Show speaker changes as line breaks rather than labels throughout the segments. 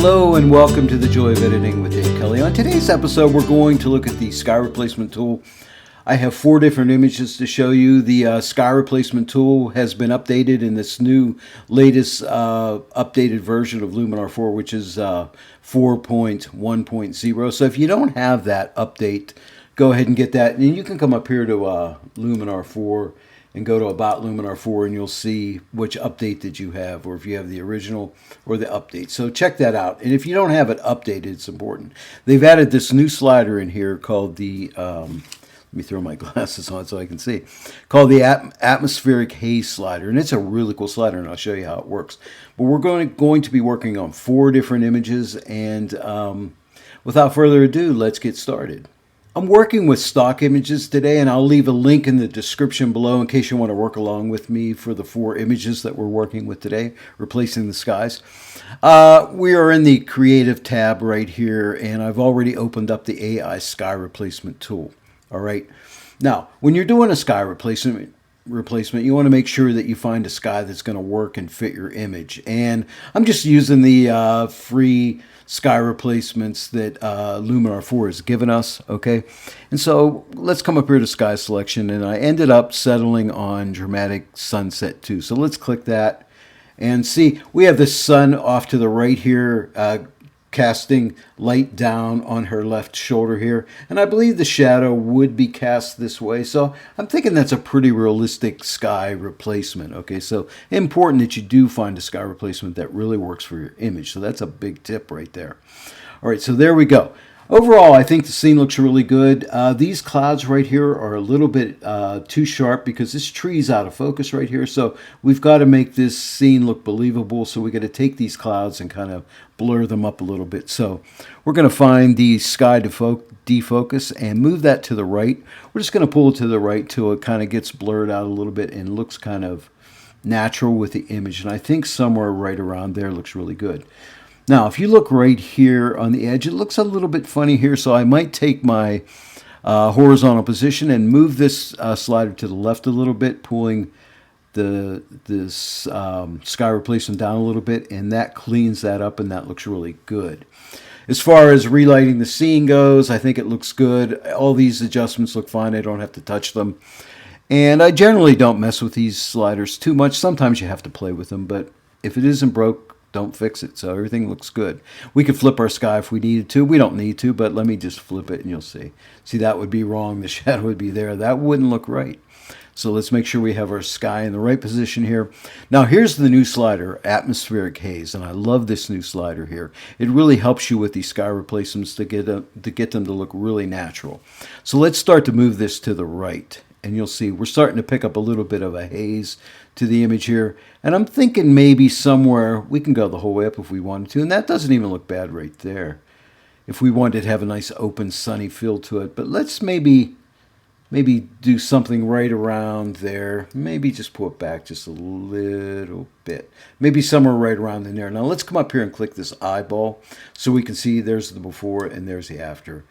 Hello and welcome to the Joy of Editing with Dave Kelly. On today's episode, we're going to look at the sky replacement tool. I have 4 different images to show you. The sky replacement tool has been updated in this new latest updated version of Luminar 4, which is 4.1.0. So if you don't have that update, go ahead and get that. And you can come up here to Luminar 4 and go to About Luminar 4 and you'll see which update that you have, or if you have the original or the update. So check that out. And if you don't have it updated, it's important. They've added this new slider in here called the, let me throw my glasses on so I can see, called the atmospheric haze slider. And it's a really cool slider, and I'll show you how it works. But we're going to be working on 4 different images, and without further ado, let's get started. I'm working with stock images today, and I'll leave a link in the description below in case you want to work along with me for the 4 images that we're working with today, replacing the skies. We are in the Creative tab right here, and I've already opened up the AI Sky Replacement tool. All right. Now, when you're doing a sky replacement, you want to make sure that you find a sky that's going to work and fit your image. And I'm just using the free sky replacements that Luminar 4 has given us, okay? And so let's come up here to sky selection, and I ended up settling on dramatic sunset 2. So let's click that and see, we have the sun off to the right here, casting light down on her left shoulder here, and I believe the shadow would be cast this way, so I'm thinking that's a pretty realistic sky replacement. Okay, so important that you do find a sky replacement that really works for your image. So that's a big tip right there. All right, so there we go. Overall, I think the scene looks really good. These clouds right here are a little bit too sharp because this tree's out of focus right here. So we've got to make this scene look believable. So we got to take these clouds and kind of blur them up a little bit. So we're going to find the sky defocus and move that to the right. We're just going to pull it to the right till it kind of gets blurred out a little bit and looks kind of natural with the image. And I think somewhere right around there looks really good. Now, if you look right here on the edge, it looks a little bit funny here, so I might take my horizontal position and move this slider to the left a little bit, pulling this sky replacement down a little bit, and that cleans that up, and that looks really good. As far as relighting the scene goes, I think it looks good. All these adjustments look fine. I don't have to touch them. And I generally don't mess with these sliders too much. Sometimes you have to play with them, but if it isn't broke, don't fix it. So everything looks good. We could flip our sky if we needed to. We don't need to, but let me just flip it and you'll see. See, that would be wrong. The shadow would be there. That wouldn't look right. So let's make sure we have our sky in the right position here. Now here's the new slider, Atmospheric Haze, and I love this new slider here. It really helps you with these sky replacements to get them to look really natural. So let's start to move this to the right. And you'll see we're starting to pick up a little bit of a haze to the image here. And I'm thinking maybe somewhere we can go the whole way up if we wanted to. And that doesn't even look bad right there, if we wanted to have a nice open sunny feel to it. But let's maybe do something right around there. Maybe just pull it back just a little bit. Maybe somewhere right around in there. Now let's come up here and click this eyeball so we can see there's the before and there's the after.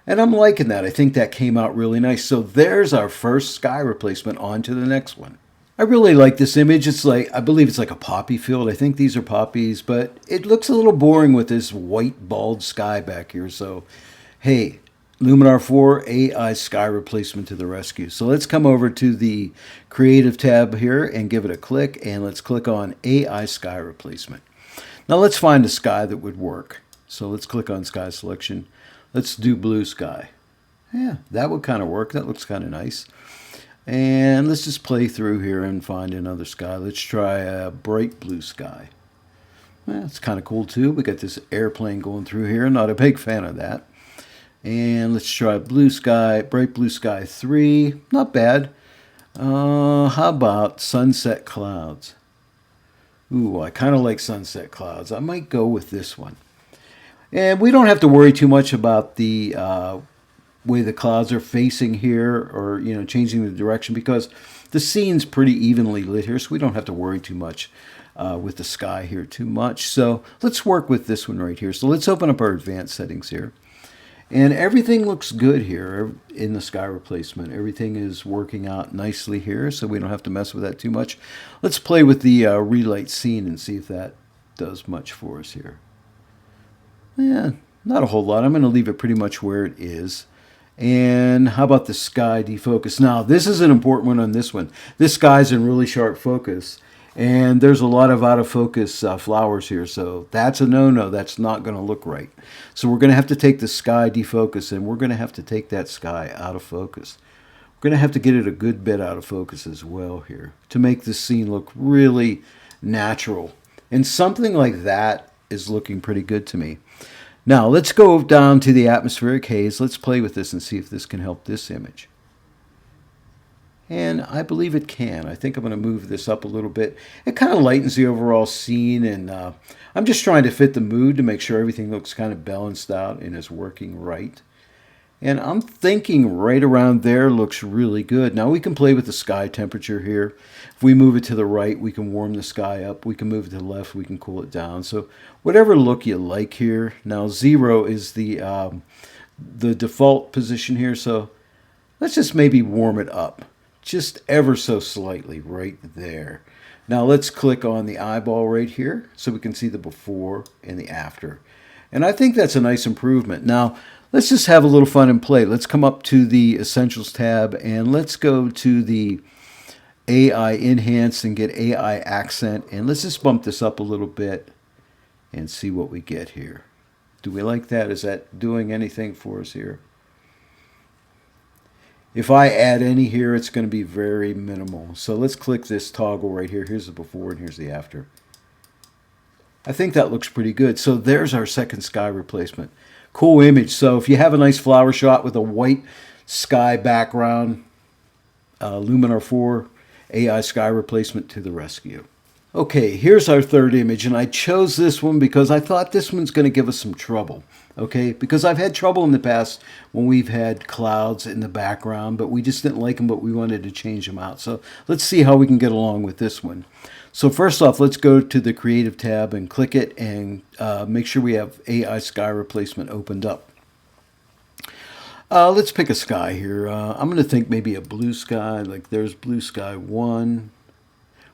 And I'm liking that. I think that came out really nice. So there's our first sky replacement. On to the next one. I really like this image. It's like, I believe it's like a poppy field. I think these are poppies, but it looks a little boring with this white bald sky back here. So, hey, Luminar 4 AI Sky Replacement to the rescue. So let's come over to the Creative tab here and give it a click, and let's click on AI Sky Replacement. Now let's find a sky that would work. So let's click on Sky Selection. Let's do blue sky. Yeah, that would kind of work. That looks kind of nice. And let's just play through here and find another sky. Let's try a bright blue sky. That's kind of cool too. We got this airplane going through here. Not a big fan of that. And let's try blue sky, bright blue sky 3. Not bad. How about sunset clouds? Ooh, I kind of like sunset clouds. I might go with this one. And we don't have to worry too much about the way the clouds are facing here, or changing the direction, because the scene's pretty evenly lit here, so we don't have to worry too much with the sky here too much. So let's work with this one right here. So let's open up our advanced settings here. And everything looks good here in the sky replacement. Everything is working out nicely here, so we don't have to mess with that too much. Let's play with the relight scene and see if that does much for us here. Yeah, not a whole lot. I'm going to leave it pretty much where it is. And how about the sky defocus? Now, this is an important one on this one. This sky's in really sharp focus. And there's a lot of out of focus flowers here. So that's a no-no. That's not going to look right. So we're going to have to take the sky defocus and we're going to have to take that sky out of focus. We're going to have to get it a good bit out of focus as well here to make this scene look really natural. And something like that is looking pretty good to me. Now, let's go down to the atmospheric haze. Let's play with this and see if this can help this image. And I believe it can. I think I'm going to move this up a little bit. It kind of lightens the overall scene, and I'm just trying to fit the mood to make sure everything looks kind of balanced out and is working right. And I'm thinking right around there looks really good. Now we can play with the sky temperature here. If we move it to the right, we can warm the sky up. We can move it to the left, we can cool it down. So whatever look you like here. Now 0 is the default position here. So let's just maybe warm it up just ever so slightly right there. Now let's click on the eyeball right here so we can see the before and the after. And I think that's a nice improvement. Now, let's just have a little fun and play. Let's come up to the Essentials tab and let's go to the AI Enhance and get AI Accent. And let's just bump this up a little bit and see what we get here. Do we like that? Is that doing anything for us here? If I add any here, it's going to be very minimal. So let's click this toggle right here. Here's the before and here's the after. I think that looks pretty good. So there's our second sky replacement. Cool image. So if you have a nice flower shot with a white sky background, Luminar 4 AI sky replacement to the rescue. Okay, here's our third image, and I chose this one because I thought this one's going to give us some trouble. Okay, because I've had trouble in the past when we've had clouds in the background, but we just didn't like them, but we wanted to change them out. So let's see how we can get along with this one. So first off, let's go to the Creative tab and click it and make sure we have AI Sky Replacement opened up. Let's pick a sky here. I'm going to think maybe a blue sky, like there's Blue Sky 1,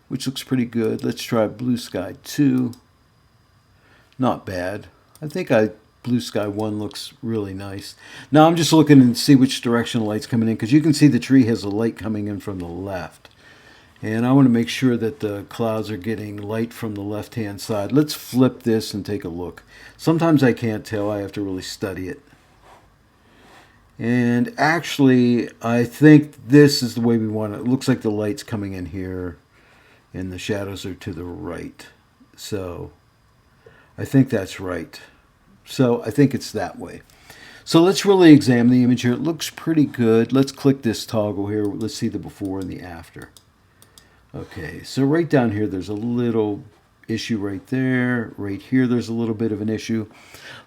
which looks pretty good. Let's try Blue Sky 2. Not bad. I think Blue Sky 1 looks really nice. Now I'm just looking to see which direction the light's coming in, because you can see the tree has a light coming in from the left. And I want to make sure that the clouds are getting light from the left-hand side. Let's flip this and take a look. Sometimes I can't tell. I have to really study it. And actually, I think this is the way we want it. It looks like the light's coming in here, and the shadows are to the right. So I think that's right. So I think it's that way. So let's really examine the image here. It looks pretty good. Let's click this toggle here. Let's see the before and the after. Okay, so right down here, there's a little issue right there. Right here, there's a little bit of an issue.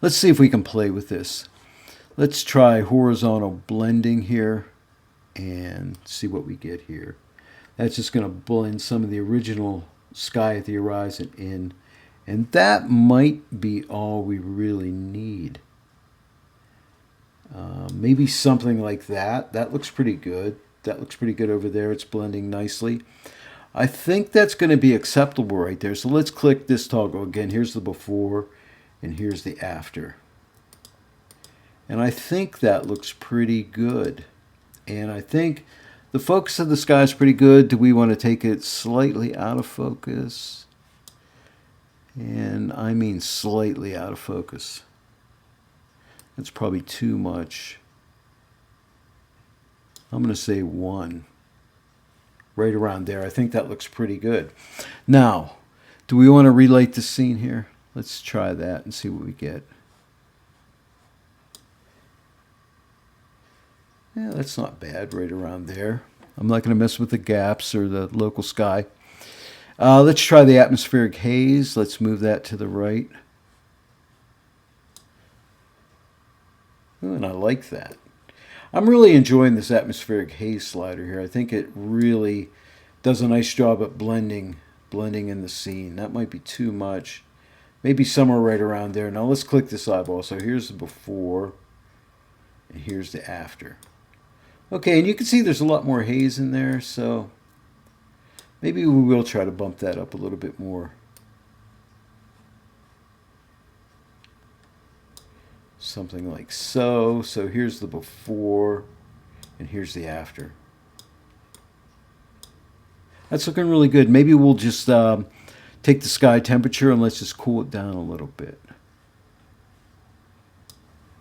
Let's see if we can play with this. Let's try horizontal blending here and see what we get here. That's just going to blend some of the original sky at the horizon in. And that might be all we really need. Maybe something like that. That looks pretty good. That looks pretty good over there. It's blending nicely. I think that's going to be acceptable right there. So let's click this toggle again. Here's the before and here's the after. And I think that looks pretty good. And I think the focus of the sky is pretty good. Do we want to take it slightly out of focus? And I mean slightly out of focus. That's probably too much. I'm going to say 1. Right around there. I think that looks pretty good. Now, do we want to relight the scene here? Let's try that and see what we get. Yeah, that's not bad, right around there. I'm not going to mess with the gaps or the local sky. Let's try the atmospheric haze. Let's move that to the right. Ooh, and I like that. I'm really enjoying this atmospheric haze slider here. I think it really does a nice job at blending in the scene. That might be too much. Maybe somewhere right around there. Now let's click this eyeball. So here's the before and here's the after. Okay, and you can see there's a lot more haze in there, so maybe we will try to bump that up a little bit more. something like so. So here's the before and here's the after. That's looking really good. Maybe we'll just take the sky temperature and let's just cool it down a little bit.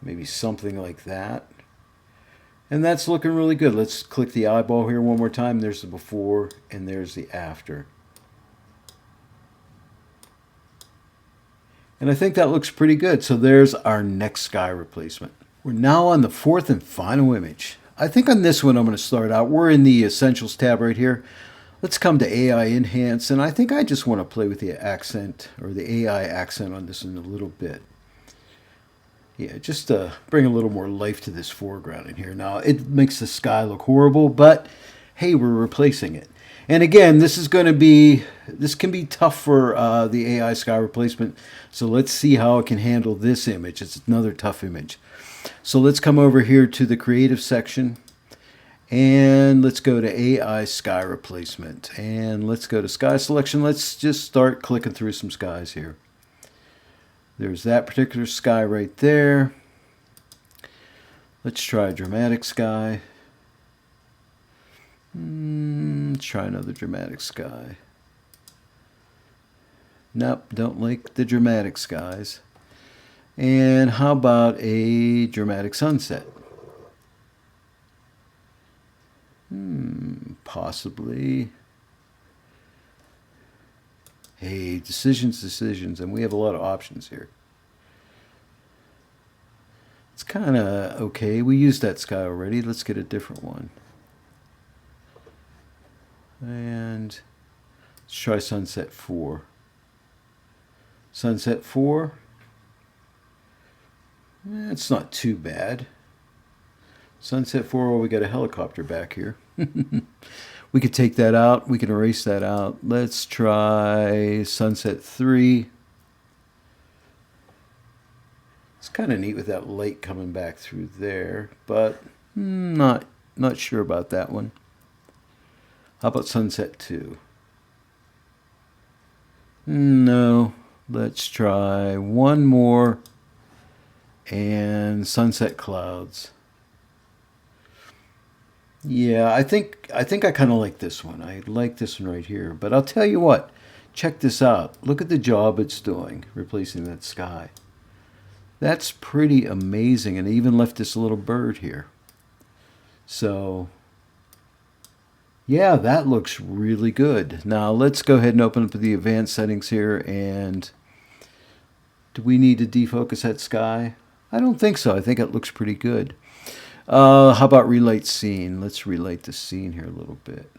Maybe something like that. And that's looking really good. Let's click the eyeball here one more time. There's the before and there's the after. And I think that looks pretty good. So there's our next sky replacement. We're now on the fourth and final image. I think on this one I'm going to start out. We're in the Essentials tab right here. Let's come to AI Enhance, and I think I just want to play with the accent, or the AI accent on this one a little bit. Yeah, just to bring a little more life to this foreground in here. Now, it makes the sky look horrible, but hey, we're replacing it. And again, this can be tough for the AI sky replacement. So let's see how it can handle this image. It's another tough image. So let's come over here to the creative section. And let's go to AI sky replacement. And let's go to sky selection. Let's just start clicking through some skies here. There's that particular sky right there. Let's try a dramatic sky. Let's try another dramatic sky. Nope, don't like the dramatic skies. And how about a dramatic sunset? Possibly. Hey, decisions, and we have a lot of options here. It's kind of okay. We used that sky already. Let's get a different one. And let's try Sunset 4. Sunset 4. It's not too bad. Sunset 4, well, we got a helicopter back here. We could take that out. We can erase that out. Let's try Sunset 3. It's kind of neat with that light coming back through there, but not sure about that one. How about Sunset 2? No. Let's try one more. And Sunset Clouds. Yeah, I think I kind of like this one. I like this one right here. But I'll tell you what. Check this out. Look at the job it's doing, replacing that sky. That's pretty amazing. And it even left this little bird here. So, yeah, that looks really good. Now, let's go ahead and open up the advanced settings here. And do we need to defocus that sky? I don't think so. I think it looks pretty good. How about relight scene? Let's relight the scene here a little bit.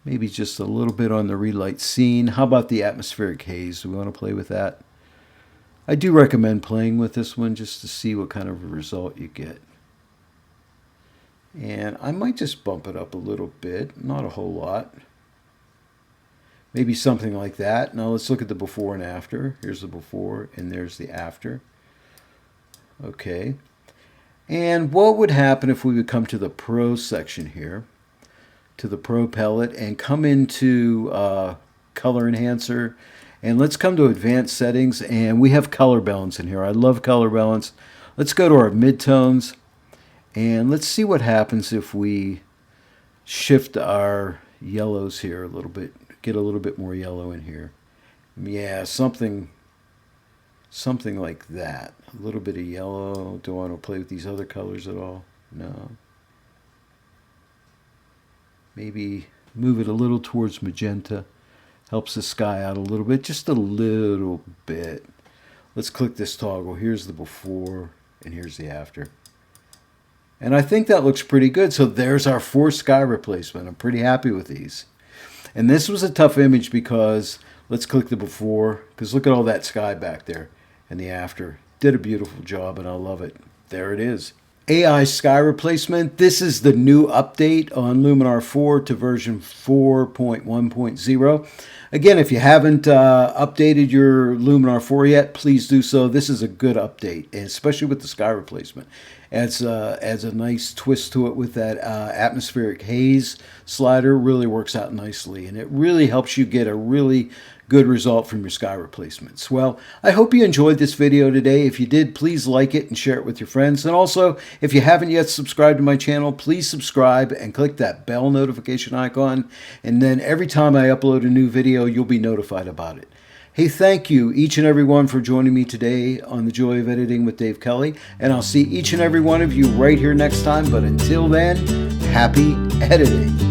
Maybe just a little bit on the relight scene. How about the atmospheric haze? Do we want to play with that? I do recommend playing with this one just to see what kind of a result you get. And I might just bump it up a little bit, not a whole lot. Maybe something like that. Now let's look at the before and after. Here's the before and there's the after. Okay. And what would happen if we would come to the Pro section here, to the Pro palette, and come into Color Enhancer, and let's come to Advanced Settings, and we have Color Balance in here. I love Color Balance. Let's go to our midtones, and let's see what happens if we shift our yellows here a little bit, get a little bit more yellow in here. Yeah, something like that. A little bit of yellow. Do I want to play with these other colors at all? No. Maybe move it a little towards magenta. Helps the sky out a little bit. Just a little bit. Let's click this toggle. Here's the before and here's the after. And I think that looks pretty good. So there's our 4 sky replacement. I'm pretty happy with these. And this was a tough image because let's click the before. Because look at all that sky back there. And the after. Did a beautiful job and I love it. There it is. AI sky replacement. This is the new update on Luminar 4 to version 4.1.0. Again, if you haven't updated your Luminar 4 yet, please do so. This is a good update, and especially with the sky replacement. adds a nice twist to it with that atmospheric haze slider. Really works out nicely, and it really helps you get a really good result from your sky replacements. Well, I hope you enjoyed this video today. If you did, please like it and share it with your friends. And also, if you haven't yet subscribed to my channel, please subscribe and click that bell notification icon. And then every time I upload a new video, you'll be notified about it. Hey, thank you each and every one for joining me today on The Joy of Editing with Dave Kelly. And I'll see each and every one of you right here next time. But until then, happy editing.